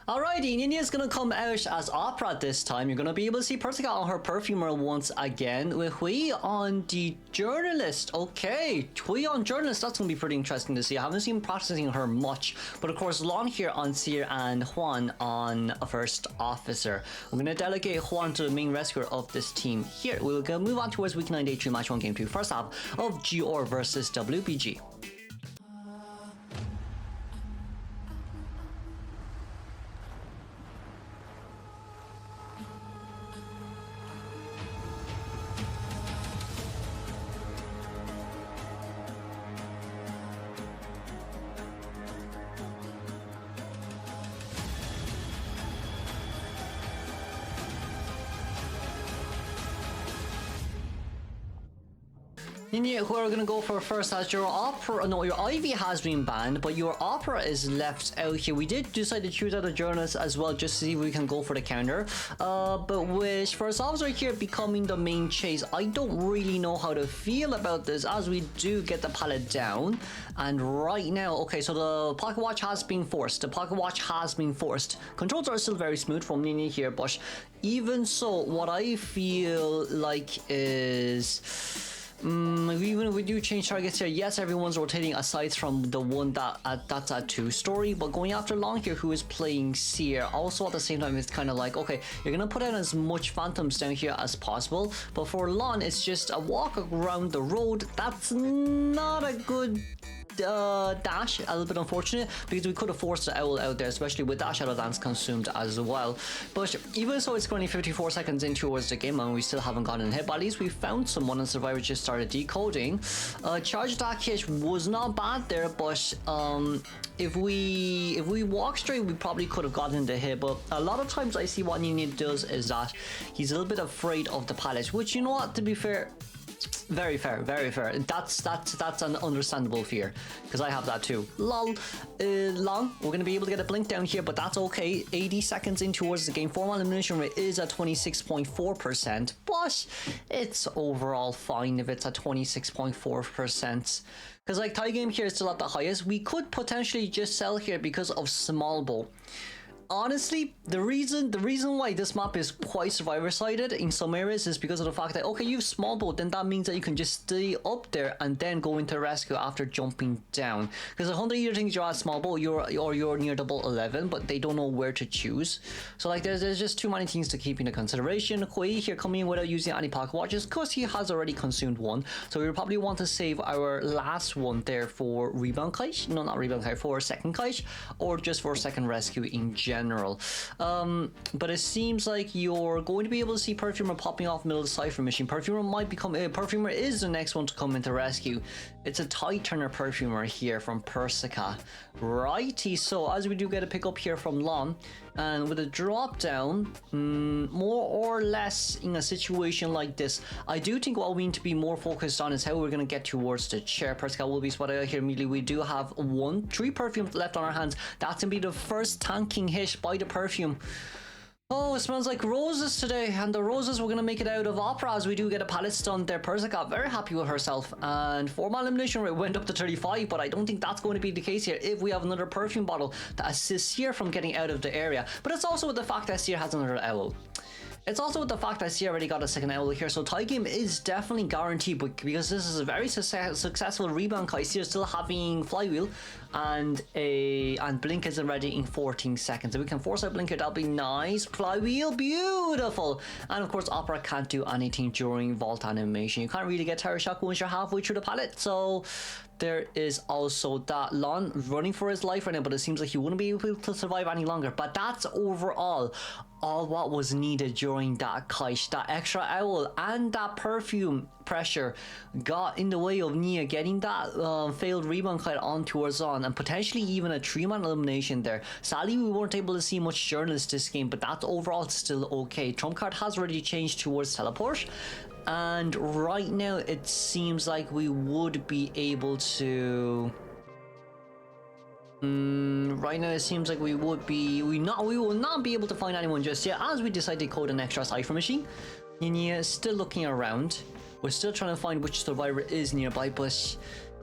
Alrighty, Ninia's gonna come out as Opera this time. You're gonna be able to see Persica on her Perfumer once again. With Hui on the Journalist. Okay, Hui on Journalist, that's gonna be pretty interesting to see. I haven't seen practicing her much. But of course, Lon here on Seer and Juan on First Officer. I'm gonna delegate Juan to the main rescuer of this team here. We're gonna move on towards Week 9 Day 2 Match 1 Game 2. First half of GR versus WBG. Who are gonna go for first as your Opera? No, your Ivy has been banned, but your Opera is left out here. We did decide to choose out a Journalist as well, just to see if we can go for the counter. But with First Officer here becoming the main chase, I don't really know how to feel about this, as we do get the pallet down. And right now, okay, so the Pocket Watch has been forced. The Pocket Watch has been forced. Controls are still very smooth from Nini here, but even so, what I feel like is... even if we do change targets here, yes, everyone's rotating aside from the one that's at 2-story, but going after Long here, who is playing Seer, also at the same time, it's kind of like, okay, you're gonna put out as much Phantoms down here as possible, but for Lon, it's just a walk around the road. That's not a good dash, a little bit unfortunate, because we could have forced the Owl out there, especially with that Shadow Dance consumed as well. But even so, it's currently 54 seconds in towards the game and we still haven't gotten hit, but at least we found someone and Survivor just started decoding. Charge attack hit was not bad there, but if we walk straight, we probably could have gotten the hit. But a lot of times I see what Nini does is that he's a little bit afraid of the pallets, which, you know what, to be fair, very fair, very fair. That's an understandable fear, because I have that too. Lol. Long, we're gonna be able to get a blink down here, but that's okay. 80 seconds in towards the game. Formal elimination rate is at 26.4%, but it's overall fine if it's at 26.4%. Because like tie game here is still at the highest. We could potentially just sell here because of small bowl. Honestly, the reason why this map is quite survivor-sided in some areas is because of the fact that, okay, you have small boat, then that means that you can just stay up there and then go into rescue after jumping down. Because the hunter either thinks you're at small boat, or you're near double 11, but they don't know where to choose. So like, there's just too many things to keep into consideration. Hui here coming in without using any pocket watches, because he has already consumed one. So we probably want to save our last one there for rebound kite. No, not rebound kite, for second kite, or just for second rescue in general. But it seems like you're going to be able to see Perfumer popping off middle of the Cypher machine. Perfumer might become Perfumer is the next one to come into rescue. It's a Tide Turner Perfumer here from Persica. Righty, so as we do get a pick up here from Lon, and with a drop down, more or less in a situation like this, I do think what we need to be more focused on is how we're going to get towards the chair. Persica will be spotted out here immediately. We do have 3 perfumes left on our hands. That's going to be the first tanking hit by the perfume. Oh, it smells like roses today, and the roses we're going to make it out of Opera as we do get a pallet stun there. Persica very happy with herself, and formal elimination rate went up to 35, but I don't think that's going to be the case here if we have another perfume bottle to assist Seer from getting out of the area. But it's also with the fact that Seer has another owl. It's also with the fact that Seer already got a second owl here, so tie game is definitely guaranteed, but because this is a very successful rebound kite, Seer still having flywheel, and blink isn't ready in 14 seconds. If we can force out blinker, that'll be nice. Flywheel, beautiful. And of course, Opera can't do anything during vault animation. You can't really get Terror Shock once you're halfway through the pallet, so there is also that. Lon running for his life right now, but it seems like he wouldn't be able to survive any longer. But that's overall all what was needed during that kite. That extra owl and that perfume pressure got in the way of Nia getting that failed rebound kite on towards on, and potentially even a 3-man elimination there. Sadly, we weren't able to see much Journalist this game, but that's overall still okay. Trump card has already changed towards teleport, and right now it seems like we would be able to... right now it seems like we will not be able to find anyone just yet, as we decide to code an extra Cypher machine. Nia is still looking around. We're still trying to find which survivor is nearby, but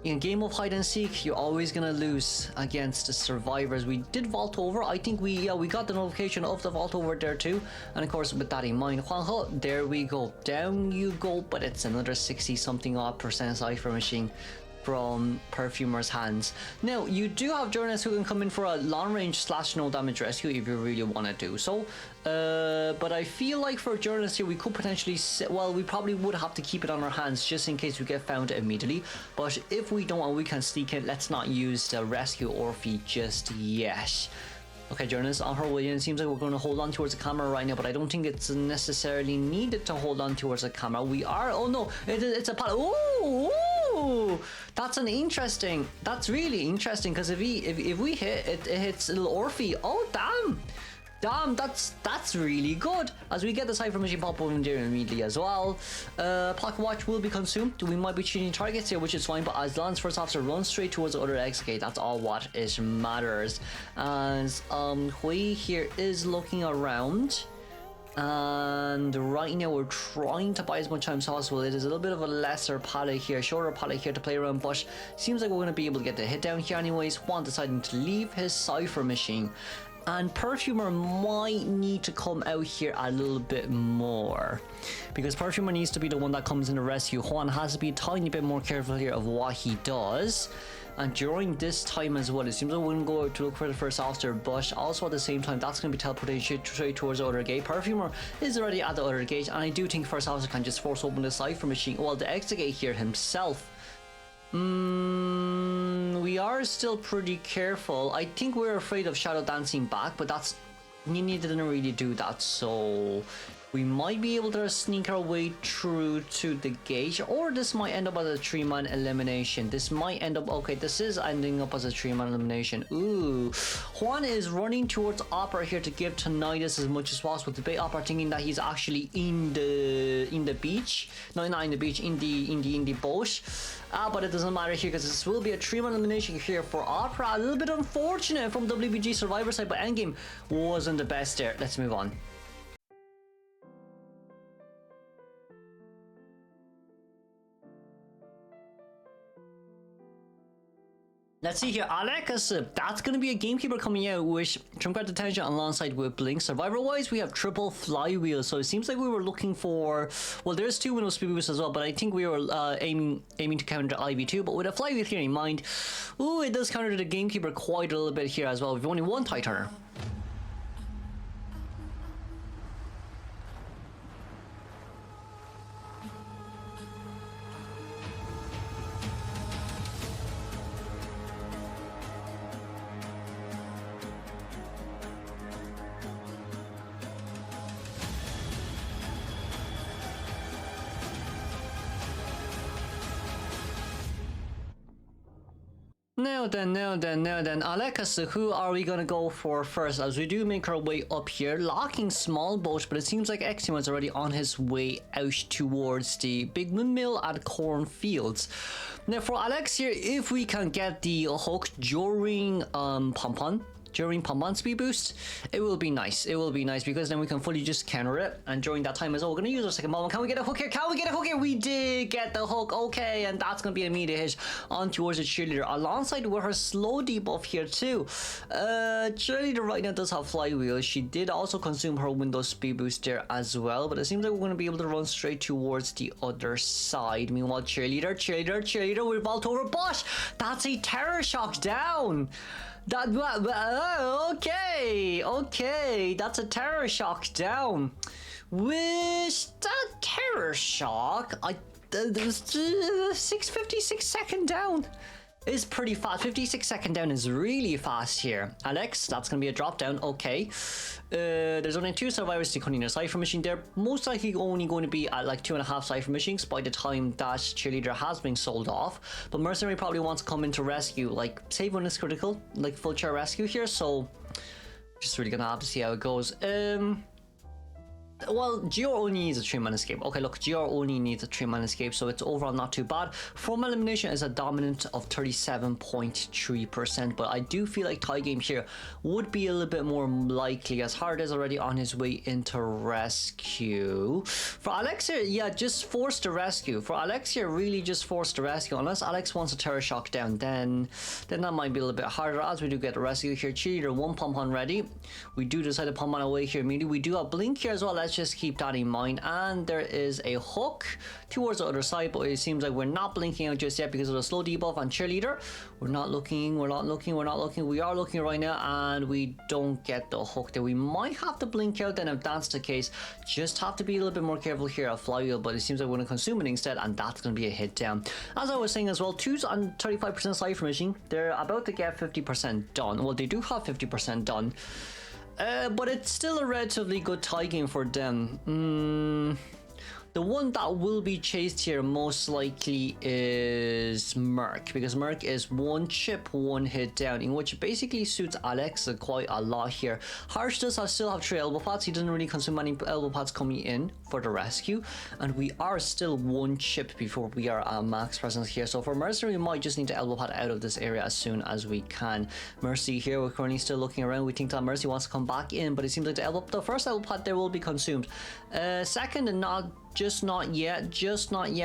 In a game of hide and seek, you're always gonna lose against the survivors. We did vault over. I think we got the notification of the vault over there too. And of course, with that in mind, Juanjo, there we go. Down you go, but it's another 60 something odd % cipher machine from Perfumer's hands. Now, you do have journalists who can come in for a long range / no damage rescue if you really want to do so. But I feel like for journalists here, we could potentially, well, we probably would have to keep it on our hands just in case we get found immediately. But if we don't and we can sneak in, let's not use the rescue Orphe just yet. Okay, journalists on her way in. It seems like we're going to hold on towards the camera right now, but I don't think it's necessarily needed to hold on towards the camera. We are, oh no, it's a pallet. Ooh, that's really interesting, because if we hit it, it hits little Orphe. Oh damn, that's really good. As we get the cipher machine pop over there immediately as well. Pocket watch will be consumed. We might be changing targets here, which is fine, but as Lance first officer runs straight towards the other exit gate, that's all what it matters. As Hui here is looking around, and right now we're trying to buy as much time as possible. It is a little bit of a lesser pallet here, shorter pallet here to play around, but seems like we're going to be able to get the hit down here anyways. Juan deciding to leave his cipher machine, and Perfumer might need to come out here a little bit more, because Perfumer needs to be the one that comes in the rescue. Juan has to be a tiny bit more careful here of what he does. And during this time as well, it seems like we're going to go out to look for the first officer, but also at the same time, that's going to be teleportation straight towards the other gate. Perfumer is already at the other gate, and I do think first officer can just force open the cipher machine, well, the exit gate here himself. We are still pretty careful. I think we're afraid of Shadow dancing back, but that's, Nini didn't really do that, so we might be able to sneak our way through to the gate, or this might end up as a 3-man elimination. This might end up, okay, this is ending up as a 3-man elimination. Ooh, Juan is running towards Opera here to give Tinnitus as much as possible. Debate Opera thinking that he's actually in the beach. No, not in the beach, in the boat. But it doesn't matter here, because this will be a 3-man elimination here for Opera. A little bit unfortunate from WBG Survivor side, but endgame wasn't the best there. Let's move on. Let's see here, Alex, that's going to be a gamekeeper coming out with Trumpet Detention alongside with Blink. Survivor-wise, we have triple flywheel, so it seems like we were looking for, well, there's 2 Windows speed boosts as well, but I think we were aiming to counter IV2, but with a flywheel here in mind, ooh, it does counter the gamekeeper quite a little bit here as well. We've only 1 tie turner. Now then, Alex, who are we gonna go for first? As we do make our way up here, locking small boat, but it seems like Exium is already on his way out towards the big windmill at Cornfields. Now for Alex here, if we can get the hook during Pom-Pom speed boost, it will be nice. It will be nice, because then we can fully just counter it. And during that time as well, we're going to use our second bomb. Can we get a hook here? Can we get a hook here? We did get the hook. Okay, and that's going to be an immediate hit on towards the cheerleader, alongside with her slow debuff here too. Cheerleader right now does have flywheel. She did also consume her Windows speed boost there as well, but it seems like we're going to be able to run straight towards the other side. Meanwhile, cheerleader, we vault over, but that's a terror shock down. Okay, that's a terror shock down. With that terror shock, 56 second down is pretty fast. 56 second down is really fast here. Alex, that's gonna be a drop down. Okay, there's only 2 survivors decoding their cipher machine. They're most likely only going to be at like 2.5 cipher machines by the time that cheerleader has been sold off. But Mercenary probably wants to come in to rescue, like save when it's critical, like full chair rescue here. So just really gonna have to see how it goes. well, Geo only needs a 3-man escape. Okay, look, Geo only needs a 3-man escape, so it's overall not too bad. 4-man elimination is a dominant of 37.3%, but I do feel like Tie Game here would be a little bit more likely, as Hard is already on his way into rescue. For Alex here, yeah, just force the rescue. For Alex here, really just force the rescue. Unless Alex wants a Terror Shock down, then that might be a little bit harder, as we do get the rescue here. Cheerleader, 1 Pom-Pom ready. We do decide to Pom-Pom away here immediately. We do have Blink here as well. Let's just keep that in mind. And there is a hook towards the other side, but it seems like we're not blinking out just yet because of the slow debuff on Cheerleader. We're not looking. We are looking right now, and we don't get the hook there. We might have to blink out then if that's the case. Just have to be a little bit more careful here at Flywheel, but it seems like we're going to consume it instead, and that's going to be a hit down. As I was saying as well, 2's on 35% Cypher Machine. They're about to get 50% done. Well, they do have 50% done. But it's still a relatively good tie game for them. The one that will be chased here most likely is Merc, because Merc is 1 chip, 1 hit down, in which basically suits Alex quite a lot here. Harsh does still have 3 elbow pads. He doesn't really consume any elbow pads coming in for the rescue, and we are still 1 chip before we are at max presence here. So for Mercenary, we might just need to elbow pad out of this area as soon as we can. Mercy here, we're currently still looking around. We think that Mercy wants to come back in, but it seems like the first elbow pad there will be consumed. Second, and just not yet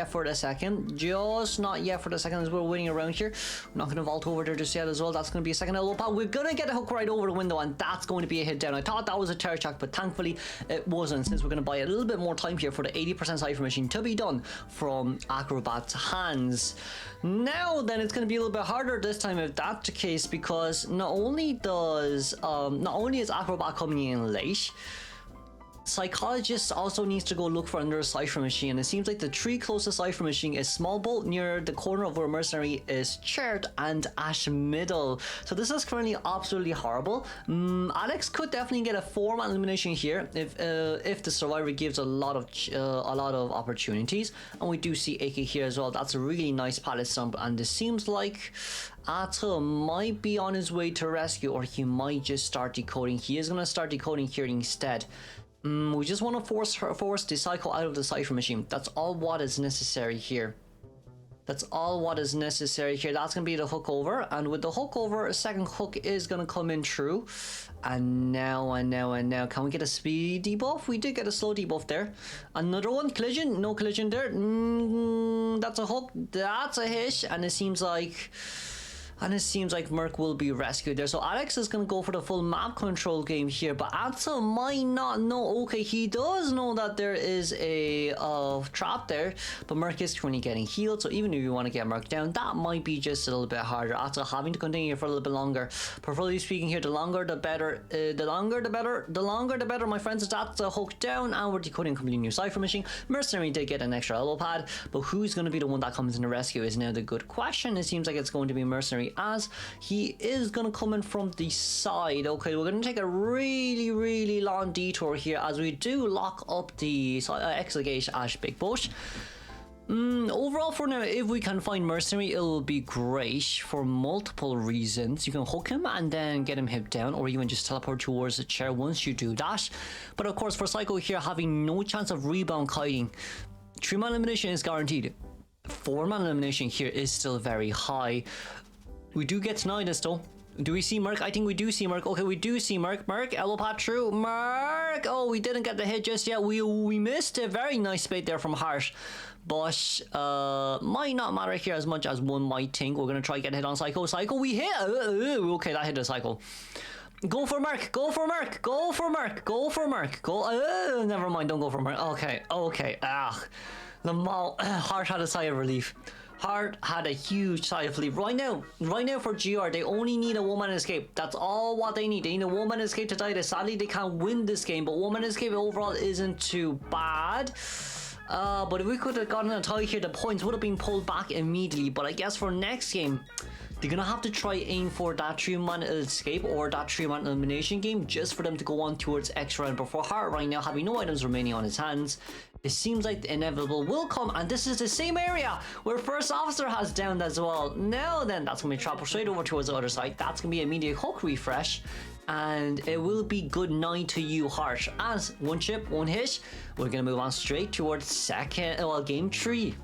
for the second. Just not yet for the second, as we're waiting around here. We're not going to vault over there just yet as well. That's going to be a second elbow pad. We're going to get a hook right over the window, and that's going to be a hit down. I thought that was a Terror Shock, but thankfully it wasn't, since we're going to buy a little bit more time here for the 80% Cypher Machine to be done from Acrobat's hands. Now then, it's going to be a little bit harder this time if that's the case, because not only is Acrobat coming in late, Psychologist also needs to go look for another Cypher Machine, and it seems like the 3 closest Cypher Machine is Small Bolt near the corner of where Mercenary is chaired, and Ash Middle. So this is currently absolutely horrible. Alex could definitely get a 4-man elimination here if the Survivor gives a lot of opportunities, and we do see AK here as well. That's a really nice pallet stump, and it seems like Ata might be on his way to rescue, or he might just start decoding. He is going to start decoding here instead. We just want to force the Psycho out of the Cypher Machine. That's all what is necessary here. That's going to be the hook over, and with the hook over, a second hook is going to come in through. And now, can we get a speed debuff? We did get a slow debuff there. Another one, collision, no collision there. That's a hook, that's a hit, and it seems like Merc will be rescued there. So Alex is going to go for the full map control game here, but Atsa might not know. Okay, he does know that there is a trap there, but Merc is currently getting healed, so even if you want to get Merc down, that might be just a little bit harder. Atsa having to continue for a little bit longer. Preferably speaking here, the longer the better. The longer the better, my friends. That's a hook down, and we're decoding a completely new Cypher Machine. Mercenary did get an extra elbow pad, but who's going to be the one that comes in the rescue is now the good question. It seems like it's going to be Mercenary, as he is going to come in from the side. Okay, we're going to take a really long detour here as we do lock up the Exegate Ash Big Bush. Overall, for now, if we can find Mercenary, it'll be great for multiple reasons. You can hook him and then get him hit down, or even just teleport towards the chair once you do that. But of course, for Psycho here, having no chance of rebound kiting, 3-man elimination is guaranteed. 4-man elimination here is still very high. We do get Tinnitus though. Do we see Merc? I think we do see Merc. Okay, we do see Merc. Merc, elbow pad through. Merc! Oh, we didn't get the hit just yet. We missed a very nice bait there from Harsh. But might not matter here as much as one might think. We're going to try to get a hit on Psycho. Psycho, we hit! Okay, that hit the Psycho. Go for Merc! Go for Merc! Go for Merc! Go for Merc! Go! Never mind, don't go for Merc. Okay. Harsh had a sigh of relief. Hart had a huge sigh of relief. Right now for GR, they only need a 1-man escape. That's all what they need. They need a 1-man escape to die this. Sadly, they can't win this game, but 1-man escape overall isn't too bad. But if we could have gotten a tie here, the points would have been pulled back immediately. But I guess for next game, they're gonna have to try aim for that 3-man escape or that 3-man elimination game just for them to go on towards extra round. But for Hart right now, having no items remaining on his hands, it seems like the inevitable will come, and this is the same area where First Officer has downed as well. Now then, that's going to be trapped straight over towards the other side. That's going to be a media hook refresh, and it will be good night to you, Hart. As one chip, one hit, we're going to move on straight towards game 3.